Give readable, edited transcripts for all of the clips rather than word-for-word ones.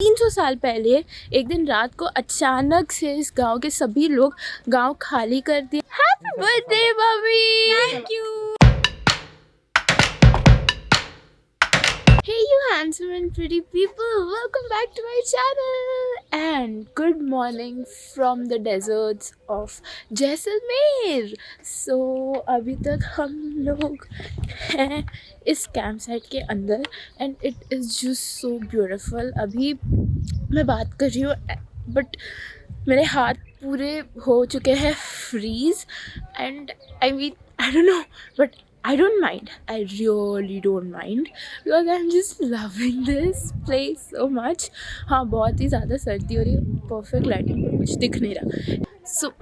300 साल पहले एक दिन रात को अचानक से इस गांव के सभी लोग गांव खाली कर दिए। Happy birthday Bobby. Thank you. Hey you handsome and pretty people, welcome back to my channel and good morning from the deserts of Jaisalmer. So अभी तक हम लोग हैं इस कैंप साइट के अंदर and it is just so beautiful। अभी मैं बात कर रही हूँ बट मेरे हाथ पूरे हो चुके हैं freeze and I mean I don't know but I don't mind. I really don't mind because I'm just loving this place so much। हाँ बहुत ही ज़्यादा सर्दी हो रही है, परफेक्ट लाइटिंग पर कुछ दिख नहीं रहा।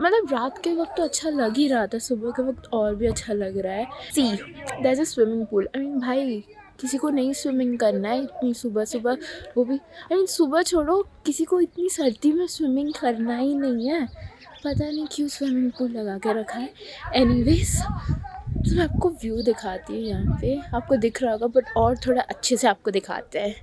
मतलब रात के वक्त तो अच्छा लग ही रहा था, सुबह के वक्त और भी अच्छा लग रहा है। See there is a swimming pool. I mean भाई किसी को नहीं स्विमिंग करना है इतनी सुबह सुबह, वो भी आई मीन सुबह छोड़ो, किसी को इतनी सर्दी में स्विमिंग करना ही नहीं है। पता नहीं क्यों स्विमिंग पूल लगा के रखा है। एनीवेज तो मैं आपको व्यू दिखाती हूँ, यहाँ पे आपको दिख रहा होगा बट और थोड़ा अच्छे से आपको दिखाते हैं।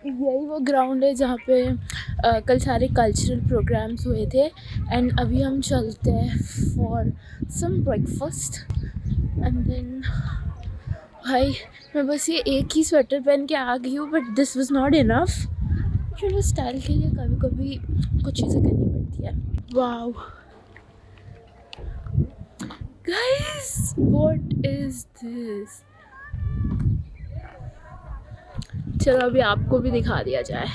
यही वो ग्राउंड है जहाँ पे कल सारे कल्चरल प्रोग्राम्स हुए थे एंड अभी हम चलते हैं for some breakfast and then भाई मैं बस ये एक ही स्वेटर पहन के आ गई हूँ but this was not enough. You know style के लिए कभी कभी कुछ चीज़ें करनी पड़ती है। Wow guys what is this. चलो अभी आपको भी दिखा दिया जाए।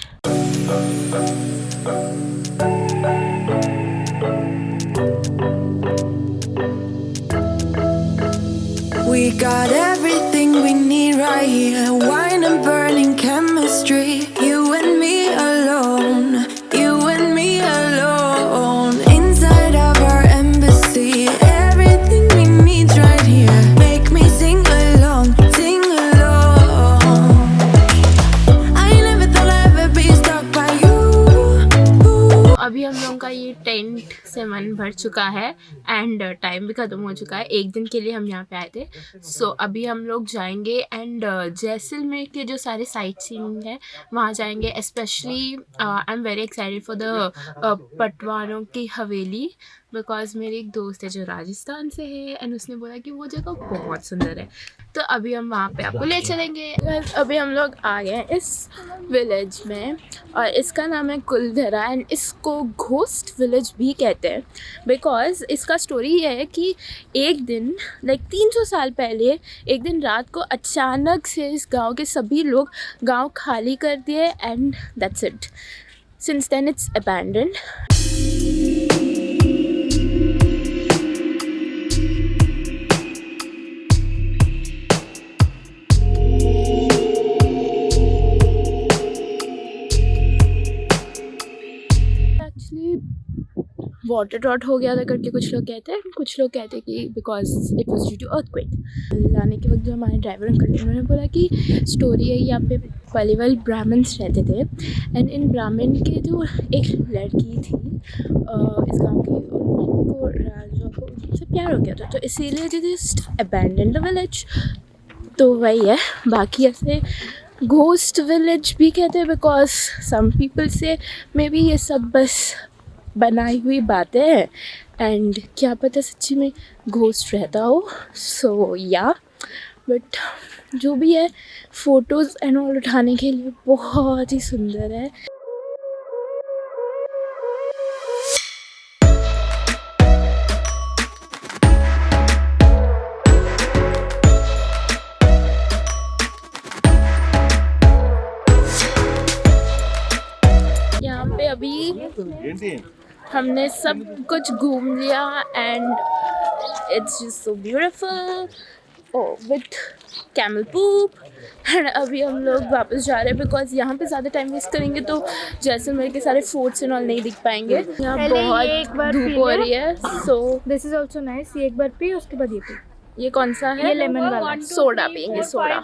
We got everything we need right here. Wine and burning chemistry. You and me alone. You and me alone. Inside of our embassy. Everything we need right here. Make me sing along. Sing along. I never thought I'd ever be stuck by you. अभी हम लोगों का ये tent से मन भर चुका है एंड टाइम भी ख़त्म हो चुका है। एक दिन के लिए हम यहाँ पे आए थे। सो अभी हम लोग जाएंगे एंड जैसलमेर के जो सारे साइट सीइंग है वहाँ जाएंगे। Specially I am very excited for the पटवारों की हवेली बिकॉज मेरी एक दोस्त है जो राजस्थान से है एंड उसने बोला कि वो जगह बहुत सुंदर है। तो अभी हम वहाँ पे आपको ले चलेंगे। अभी हम लोग आ गए हैं इस विलेज में और इसका नाम है कुलधरा एंड इसको घोस्ट विलेज भी कहते हैं बिकॉज इसका स्टोरी ये है कि एक दिन लाइक 300 साल पहले एक दिन रात को अचानक से इस गांव के सभी लोग गांव खाली कर दिए and that's it. Since then it's abandoned. Water dot हो गया था करके कुछ लोग कहते हैं, कुछ लोग कहते हैं कि because it was due to earthquake. लाने के वक्त जो हमारे ड्राइवर अंकल थे उन्होंने बोला कि स्टोरी है यहाँ पे पहले ब्राह्मण्स रहते थे एंड इन ब्राह्मण के जो एक लड़की थी इस गांव की, उनको राजा को उनसे प्यार हो गया था तो इसीलिए they just abandon the village. तो वही है। बाकी ऐसे घोस्ट विलेज भी कहते हैं बिकॉज सम पीपल से मे बी ये सब बस बनाई हुई बातें हैं एंड क्या पता सच्ची में घोस्ट रहता हो। सो या बट जो भी है फ़ोटोज़ एंड ऑल उठाने के लिए बहुत ही सुंदर है। यहाँ पे अभी हमने सब कुछ घूम लिया and it's just so beautiful with camel poop and अभी हम लोग वापस जा रहे हैं बिकॉज यहाँ पे ज़्यादा टाइम वेस्ट करेंगे तो जैसलमेर के सारे फोर्ट्स एंड ऑल नहीं दिख पाएंगे। यहाँ बहुत धूप हो रही है। So this is also nice. ये एक बार पी उसके बाद ये पी। ये कौन सा है? ये लेमन वाला। सोडा पियेंगे सोडा।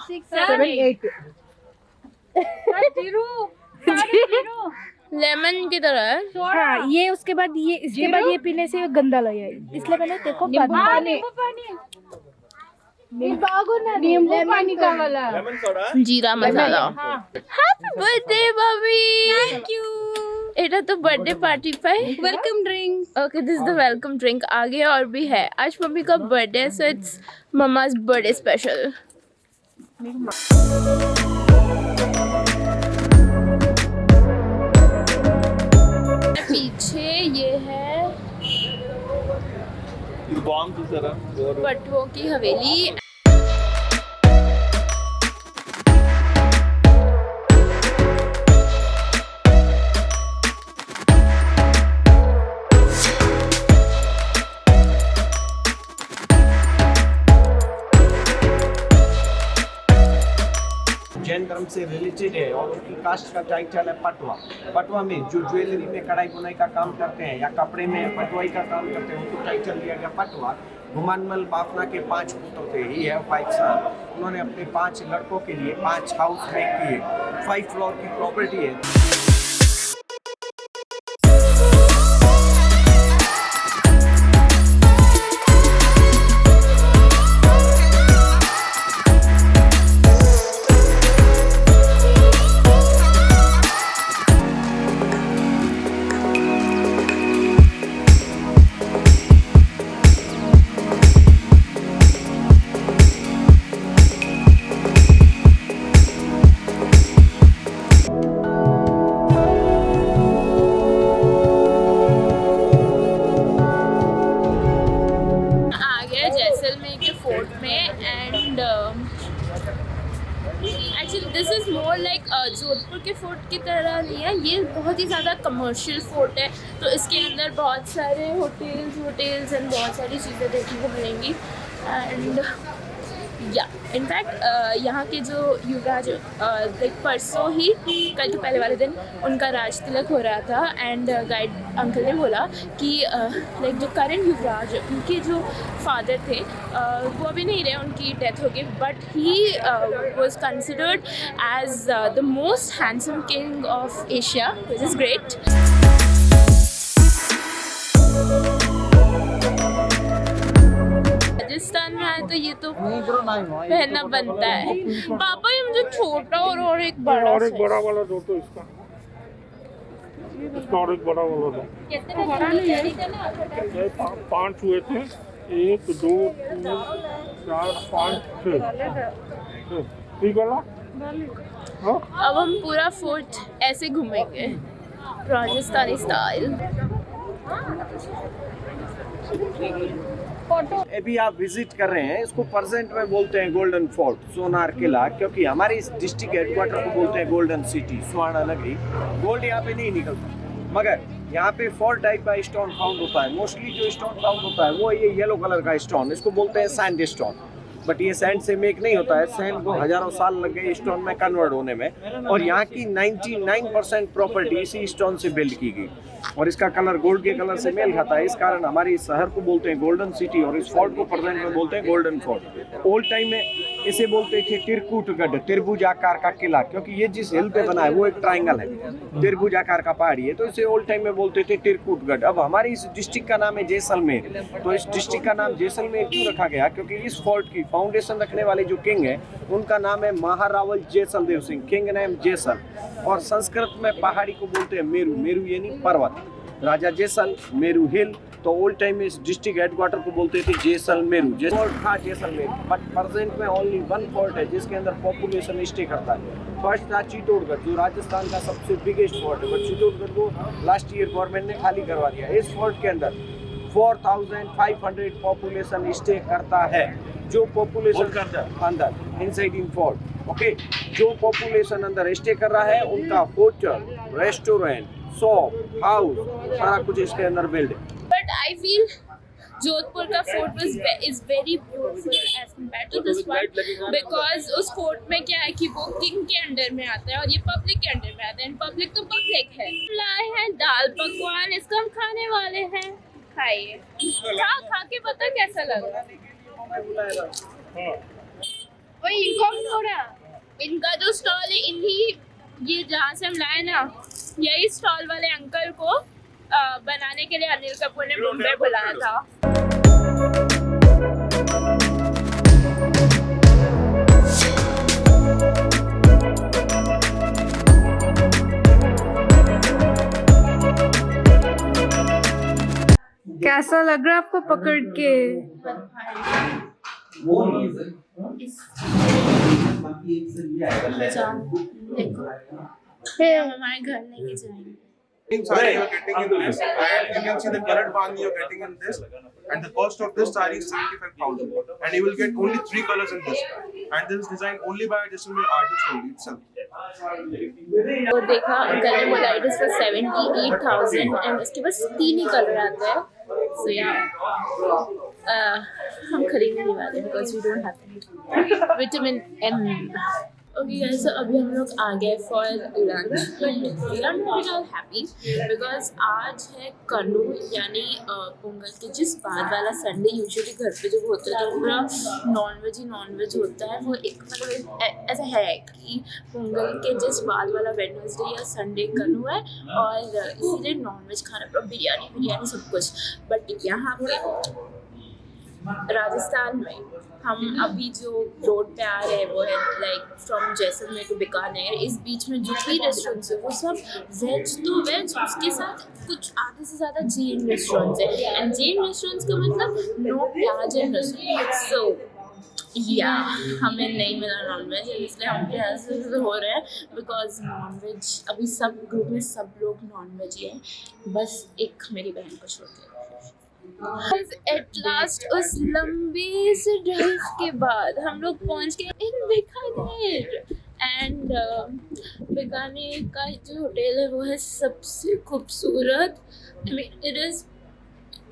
लेमन की तरह है। हाँ, ये उसके बाद ये इसके बाद ये पीने से गंदा लगेगा, इसलिए मैंने देखो बाद में नींबू पानी का वाला जीरा मसाला। Happy birthday Bobby, thank you. এটা তো बर्थडे पार्टी पे welcome drink. Okay, this is the welcome drink. आगे और भी है, आज मम्मी का बर्थडे है, so it's mamma's birthday special. पीछे ये है पटुओं की हवेली। जैन धर्म से रिलेटेड है और उनकी कास्ट का टाइटल है पटवा। पटवा में जो ज्वेलरी में कढ़ाई बुनाई का काम करते हैं या कपड़े में पटवाई का काम करते हैं, उनको टाइटल दिया गया पटवा। गुमानमल बाफना के 5 पुत्र थे, ही है 5 सन। उन्होंने अपने 5 लड़कों के लिए 5 हाउस मेक किए। 5 फ्लोर की प्रॉपर्टी है। Actually this is more like Jodhpur के फोर्ट की तरह नहीं है, ये बहुत ही ज़्यादा कमर्शियल फोर्ट है। तो इसके अंदर बहुत सारे होटल्स एंड बहुत सारी चीज़ें देखने को मिलेंगी। एंड या इनफैक्ट यहाँ के जो युवराज लाइक परसों ही कल के पहले वाले दिन उनका राज तिलक हो रहा था। एंड गाइड अंकल ने बोला कि लाइक जो करंट युवराज उनके जो फादर थे वो अभी नहीं रहे, उनकी डेथ हो गई, but he was considered as the most handsome king of Asia, which is great. Rajasthan में आए तो ये तो पहनना बनता है। पापा ये मुझे छोटा और एक बड़ा और एक बड़ा वाला दो तो इसका और एक बड़ा वाला दो। ये 5 हुए थे, 1 2 3 4 5 6 ठीक वाला। हाँ, अब हम पूरा फोर्ट ऐसे घूमेंगे राजस्थानी स्टाइल। अभी आप विजिट कर रहे हैं, इसको प्रेजेंट में बोलते हैं गोल्डन फोर्ट, सोनार किला, क्योंकि हमारे इस डिस्ट्रिक्ट हेडक्वार्टर को बोलते हैं गोल्डन सिटी, स्वर्ण नगरी। गोल्ड यहाँ पे नहीं निकलता, मगर यहाँ पे 4 टाइप का स्टोन फाउंड होता है। मोस्टली जो स्टोन फाउंड होता है वो ये येलो कलर का स्टोन, इसको बोलते हैं सैंड स्टोन। बट ये सैंड से मेक नहीं होता है, सैंड को हजारों साल लग गए स्टोन में कन्वर्ट होने में। और यहाँ की 99% प्रॉपर्टी इसी स्टोन से बिल्ड की गई और इसका कलर गोल्ड के कलर से मेल खाता है। इस कारण हमारे इस शहर को बोलते हैं गोल्डन सिटी और इस फोर्ट को प्रेजेंट में बोलते हैं गोल्डन फोर्ट। ओल्ड टाइम में इसे बोलते थे तिरकुटगढ़, त्रिभुज आकार का किला, क्योंकि ये जिस हिल पे बना है वो एक ट्राइंगल है, त्रिभुज आकार का पहाड़ी है, तो इसे ओल्ड टाइम में बोलते थे तिरकुटगढ़। अब हमारी इस डिस्ट्रिक्ट का नाम है जैसलमेर। तो इस डिस्ट्रिक्ट का नाम जैसलमेर क्यों रखा गया? क्योंकि इस फोर्ट की फाउंडेशन रखने वाले जो किंग है उनका नाम है महारावल जैसलदेव सिंह, किंग नेम जैसल। और संस्कृत में पहाड़ी को बोलते हैं मेरू, मेरू यानी पर्वत। राजा जैसल मेरू हिल, तो ओल्ड टाइम में इस डिस्ट्रिक्ट हेडक्वार्टर को बोलते थे जैसलमेरू। फोर्ट था जैसलमेर, बट प्रेजेंट में ओनली 1 फोर्ट है जिसके अंदर पॉपुलेशन स्टे करता है। फर्स्ट था चित्तौड़गढ़, जो राजस्थान का सबसे बिगेस्ट फोर्ट है, बट चित्तौड़गढ़ को लास्ट ईयर गवर्नमेंट ने खाली करवा दिया। इस फोर्ट के अंदर 4500 पॉपुलेशन स्टे करता है। जो पॉपुलेशन अंदर इनसाइड इन फोर्ट, ओके, जो पॉपुलेशन अंदर स्टे कर रहा है उनका होटल, रेस्टोरेंट, शॉप, हाउस, सारा कुछ इसके अंदर बिल्ड है। बट आई फील जोधपुर का fort is very beautiful as compare to this one, because उस फोर्ट में क्या है कि वो किंग के अंडर में आता है और ये पब्लिक के अंडर में आता है। पब्लिक तो पब्लिक है। लाए हैं दाल पकवान, इसको हम खाने वाले हैं, खाइए। खा के पता कैसा लगा। वही इनका जो स्टॉल है, इन्हीं ये जहाँ से हम लाए ना, यही स्टॉल वाले अंकल को बनाने के लिए अनिल कपूर ने मुंबई बुलाया था। कैसा लग रहा है आपको पकड़ के? फिर हम हमारे घर लेके जाएंगे। Sari you are getting in this, and you can see the colored bandhani you are getting in this, and the cost of this sari is 75,000, and you will get only 3 colors in this, and this is designed only by a Jaisalmer artist only itself. तो देखा uncle ने बोला it is for 78,000 and उसके पास 3 ही colour आते हैं। सो या हम खरीदने नहीं वाले because we don't have vitamin M. Okay guys, so अभी हम लोग आ गए for lunch, but we are not all happy because आज है कनु यानी पोंगल के जिस बाद वाला संडे यूजुअली घर पे जब होता है तो पूरा नॉन वेज होता है। वो एक मतलब ऐसा है कि पोंगल के जिस बाद वाला वेडनेसडे या संडे कनु है और इसीलिए नॉन वेज खाना पूरा बिरयानी सब कुछ। बट यहाँ पे राजस्थान में हम अभी जो रोड पे आ रहे हैं वो है like from Jaisalmer to Bikaner, इस बीच में जो भी रेस्टोरेंट्स है वो सब वेज तो वेज, उसके साथ कुछ आधे से ज़्यादा जैन रेस्टोरेंट्स है। एंड जैन रेस्टोरेंट्स का मतलब नो प्याज एंड लहसुन। सो या हमें नहीं मिला नॉन वेज, इसलिए हम यहाँ से हो रहे हैं बिकॉज नॉन वेज अभी सब ग्रुप में सब लोग नॉन वेज ही हैं, बस एक मेरी बहन को छोड़ के। एट लास्ट उस लंबे से ड्राइव के बाद हम लोग पहुंच गए इन बीकानेर। एंड बीकानेर का जो होटल है वो है सबसे खूबसूरत, इट इज़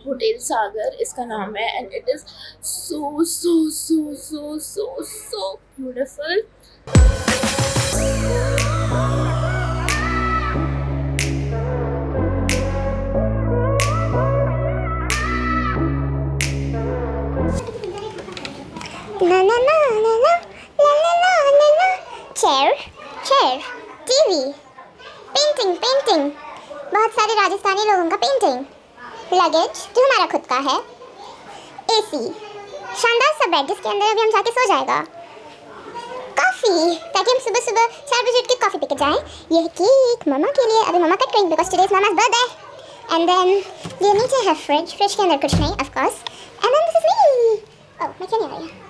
होटल सागर इसका नाम है, and it is so so so so so so beautiful. ना ना ना ना ना ला ला ला ला ला चेयर टीवी पेंटिंग बहुत सारे राजस्थानी लोगों का पेंटिंग, लगेज जो हमारा खुद का है, एसी, शानदार सा बेड जिसके अंदर अभी हम जाके सो जाएगा, कॉफ़ी ताकि हम सुबह 4 बजे उठ के कॉफ़ी पी के जाएँ, ये केक मम्मा के लिए, अभी मम्मा कट करेंगे because today is mamma's birthday, and then ये नीचे है फ्रिज के अंदर कुछ नहीं of course, and then this is me. Oh मैं क्यों नहीं आ रही है?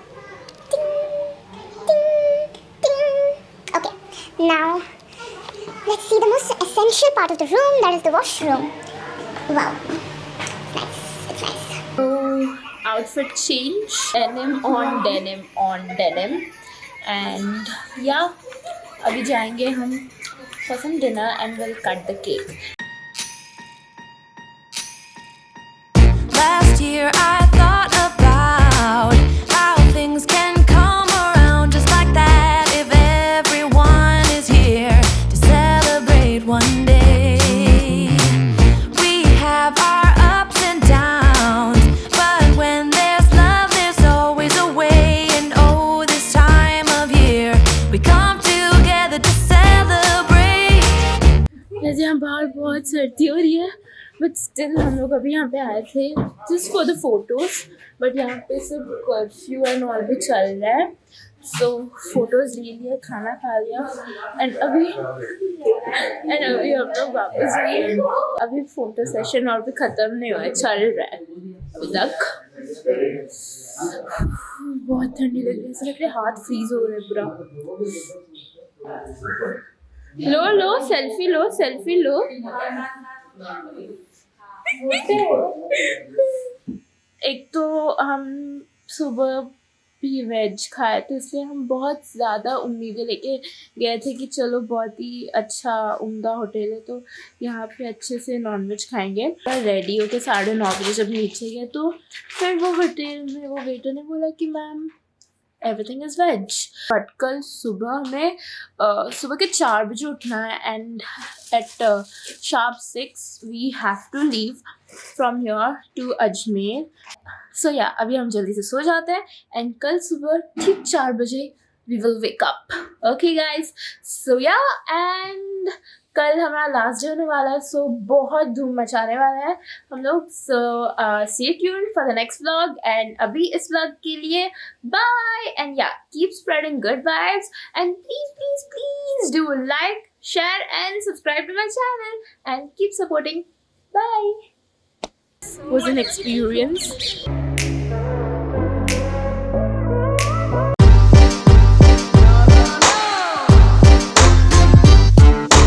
Okay, now let's see the most essential part of the room, that is the washroom. Wow, nice, it's nice. So outfit change, denim on denim, and yeah, अभी जाएंगे हम for some dinner and we'll cut the cake. Last year I thought about how things can come around just like that if everyone is here to celebrate one day. We have our ups and downs, but when there's love there's always a way, and oh this time of year we come together to celebrate. वैसे यहाँ बाहर बहुत सर्दी हो रही है but still हम लोग अभी यहाँ पे आए थे just for the photos, but यहाँ पे सिर्फ कर्फ्यू एंड ऑल भी चल रहा है। सो फोटोज ले लिए, खाना खा लिया, एंड अभी हम लोग वापस गए। अभी फोटो सेशन और भी ख़त्म नहीं हुआ है, चल रहा है अभी तक। बहुत ठंडी लग रही है, ऐसा लग रहा है हाथ फ्रीज हो रहा है पूरा। लो सेल्फी लो। एक तो हम सुबह भी वेज खाए तो इसलिए हम बहुत ज़्यादा उम्मीदें लेके गए थे कि चलो बहुत ही अच्छा उम्दा होटल है तो यहाँ पे अच्छे से नॉनवेज खाएंगे। पर रेडी होके 9:30 बजे जब नीचे गए तो फिर वो होटल में वो वेटर ने बोला कि ma'am everything is veg, but कल सुबह में सुबह के 4 बजे उठना है and at sharp 6 we have to leave from here to Ajmer. So yeah अभी हम जल्दी से सो जाते हैं एंड कल सुबह ठीक 4 बजे we will wake up. Okay guys, so yeah, and कल हमारा लास्ट डे होने वाला है, सो बहुत धूम मचाने वाला है हम लोग. सो stay tuned for the next vlog, and अभी इस vlog के लिए bye, and yeah, keep spreading good vibes, and please do like, share and subscribe to my channel, and keep supporting. Bye. Was an experience.